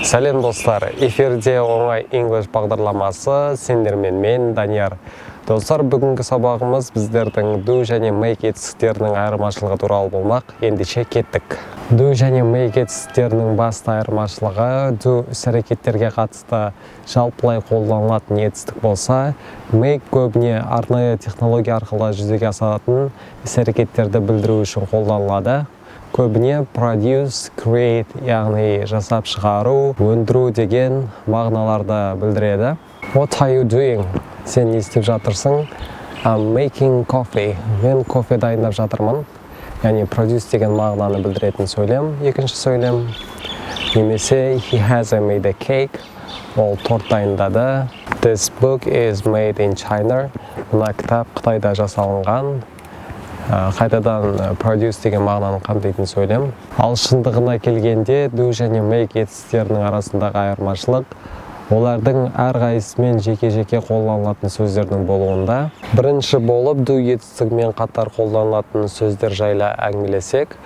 Сәлем достар, эфирде оңай English бағдарламасы, сендермен мен Данияр. Достар, бүгінгі сабағымыз біздердің do және make етістіктерінің айырмашылығы туралы болмақ. Ендеше кеттік. Do және make етістіктерінің басты айырмашылығы do іс-әрекеттерге қатысты жалпылай қолданылатын етістік болса, make көбіне арнайы технология арқылы жүзеге асатын іс-әрекеттерді білдіру үшін қолданылады. Көбіне produce, create, яғни жасап шығару, өндіру деген мағыналарды білдіреді. What are you doing? Сен не істеп жатырсың? I'm making coffee. Мен кофе дайындап жатырмын. Яғни produce деген мағынаны білдіретін сөйлем. Екінші сөйлем. Немесе he has made a cake. Ол торт дайындады. This book is made in China. Мына кітап Қытайда жасалынған. Қайтадан produce деген мағынаны қамтитын сөйлем. Ал шындығына келгенде do және make етістіктерінің арасындағы айырмашылық олардың әрқайсысымен жеке-жеке қолданылатын сөздердің болуында. Бірінші болып do етістігімен қатар қолданылатын сөздер жайлы әңгімелесек,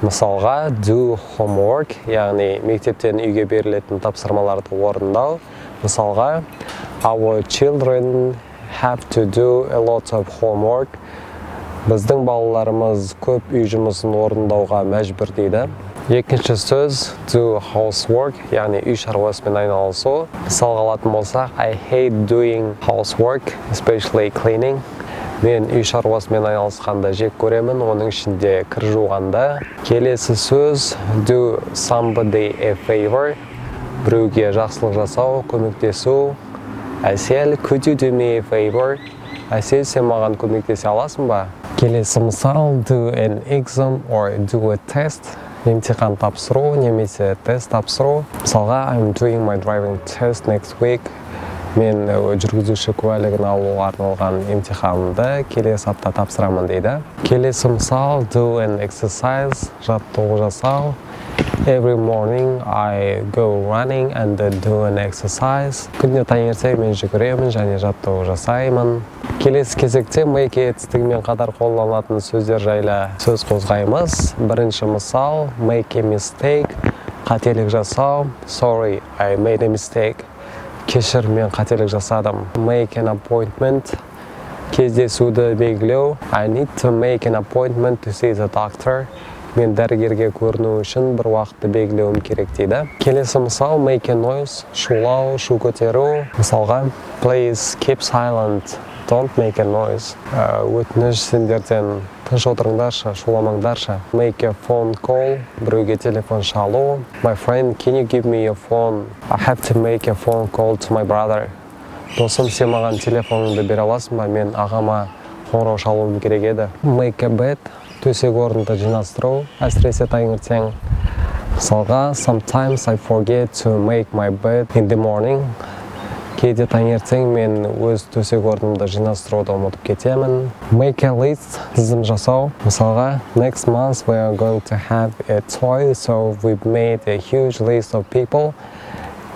мысалға do homework, яғни мектептен үйге берілетін тапсырмаларды орындау. Мысалға our children have to do a lot of homework. Біздің балаларымыз көп үй жұмысын орындауға мәжбүр дейді. Екінші сөз do housework, яғни үй шаруасымен айналысу. Мысалға алатын болсақ, I hate doing housework, especially cleaning. Мен үй шаруасымен айналысқанды жек көремін, оның ішінде кір жуғанды. Келесі сөз do somebody a favor, біреуге жақсылық жасау, көмектесу. Әсел, could you do me a favor? Әсел, сен маған көмектесе аласың ба? Келесі мысал do an exam or do a test. Емтихан тапсыру немесе тест тапсыру. Мысалға I'm doing my driving test next week. Мен жүргізуші куәлігін алуға арналған емтиханымды келесі апта тапсырамын дейді. Келесі мысал do an exercise, жаттығу жасау. Every morning I go running and do an exercise. Күнде таңертең мен жүгіремін және жаттығу жасаймын. Келесі кезекте make етістігімен қатар қолданылатын сөздер жайлы сөз қозғаймыз. Бірінші мысал make a mistake, қателік жасау. Sorry, I made a mistake. Кешір, мен қателік жасадым. Make an appointment, кездесуді белгілеу. I need to make an appointment to see the doctor. Мен дәрігерге көріну үшін бір уақытты белгілеуім керек дейді. Келесі мысал make a noise, шулау, шу көтеру. Мысалға please keep silent, don't make a noise. Өтініш, сендерден тыныш отырыңдаршы, шуламаңдаршы. Make a phone call, біреуге телефон шалу. My friend, can you give me your phone? I have to make a phone call to my brother. Досым, сен маған телефоныңды бере аласың ба? Мен ағама қоңырау шалуым керек еді. Make a bed, төсек орынды жинастыру, әсіресе таңертең. Мысалға sometimes I forget to make my bed in the morning. Кейде таңертең мен өз төсек орнымды жинастыруды ұмытып кетемін. Make a list, тізім жасау. Мысалға next month we are going to have a toy, so we've made a huge list of people.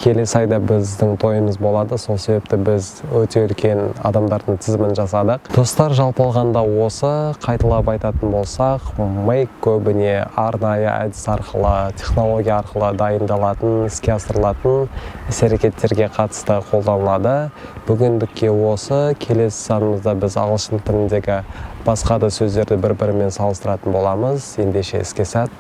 Келесі айда біздің тойымыз болады, сол себепті біз өте үлкен адамдардың тізімін жасадық. Достар, жалпы алғанда осы, қайталап айтатын болсақ, make көбіне арнайы әдіс арқылы, технология арқылы дайындалатын, іске асырылатын іс-әрекеттерге қатысты қолданылады. Бүгіндікке осы, келесі санымызда біз ағылшын тіліндегі басқа да сөздерді бір-бірімен салыстыратын боламыз. Ендеше іске сәт.